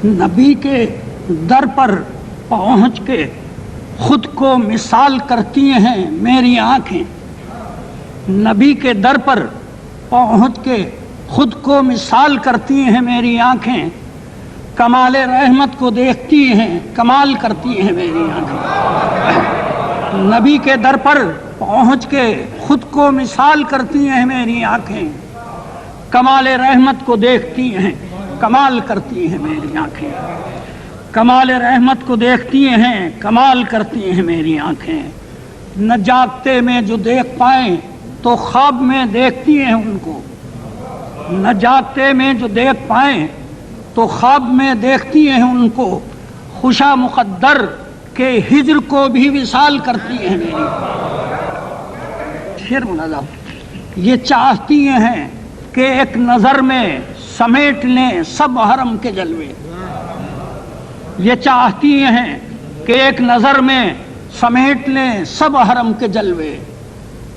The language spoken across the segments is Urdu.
نبی کے در پر پہنچ کے خود کو مثال کرتی ہیں میری آنکھیں، نبی کے در پر پہنچ کے خود کو مثال کرتی ہیں میری آنکھیں، کمال رحمت کو دیکھتی ہیں کمال کرتی ہیں میری آنکھیں، نبی کے در پر پہنچ کے خود کو مثال کرتی ہیں میری آنکھیں، کمال رحمت کو دیکھتی ہیں کمال کرتی ہیں میری آنکھیں، کمال رحمت کو دیکھتی ہیں کمال کرتی ہیں میری آنکھیں، نہ جاگتے میں جو دیکھ پائیں تو خواب میں دیکھتی ہیں ان کو، نہ جاگتے میں جو دیکھ پائیں تو خواب میں دیکھتی ہیں ان کو، خوشا مقدر کے ہجر کو بھی وصال کرتی ہیں میری، پھر نظر یہ چاہتی ہیں کہ ایک نظر میں سمیٹ لیں سب حرم کے جلوے، یہ چاہتی ہیں کہ ایک نظر میں سمیٹ لیں سب حرم کے جلوے،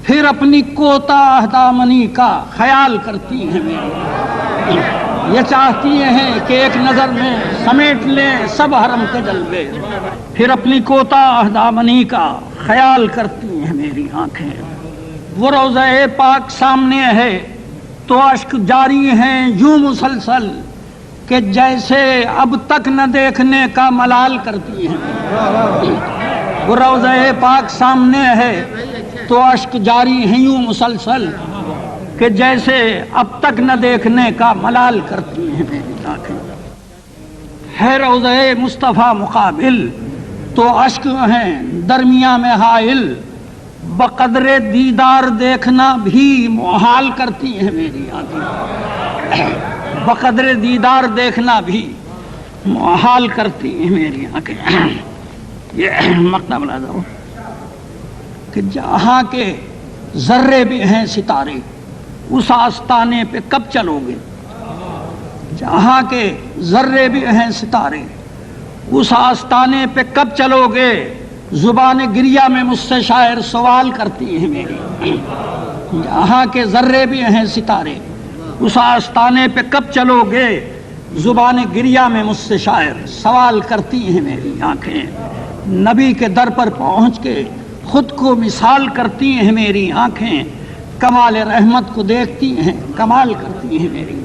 پھر اپنی کوتاہ دامنی کا خیال کرتی ہیں میری، یہ چاہتی ہیں کہ ایک نظر میں سمیٹ لیں سب حرم کے جلوے، پھر اپنی کوتاہ دامنی کا خیال کرتی ہیں میری آنکھیں، وہ روضہ پاک سامنے ہے تو اشک جاری ہیں یوں مسلسل کہ جیسے اب تک نہ دیکھنے کا ملال کرتی ہیں، وہ روضہ پاک سامنے ہے تو اشک جاری ہیں یوں مسلسل کہ جیسے اب تک نہ دیکھنے کا ملال کرتی ہیں میری آنکھیں، ہے روضہ مصطفیٰ مقابل تو اشک ہیں درمیاں میں حائل، بقدر دیدار دیکھنا بھی محال کرتی ہیں میری آنکھیں، بقدر دیدار دیکھنا بھی محال کرتی ہیں میری آنکھیں، یہ مقطع بلا دو کہ جہاں کے ذرے بھی ہیں ستارے اس آستانے پہ کب چلو گے، جہاں کے ذرے بھی ہیں ستارے اس آستانے پہ کب چلو گے، زبان گریہ میں مجھ سے شاعر سوال کرتی ہیں میری، جہاں کے ذرے بھی ہیں ستارے اس آستانے پہ کب چلو گے، زبان گریہ میں مجھ سے شاعر سوال کرتی ہیں میری آنکھیں، نبی کے در پر پہنچ کے خود کو مثال کرتی ہیں میری آنکھیں، کمال رحمت کو دیکھتی ہیں کمال کرتی ہیں میری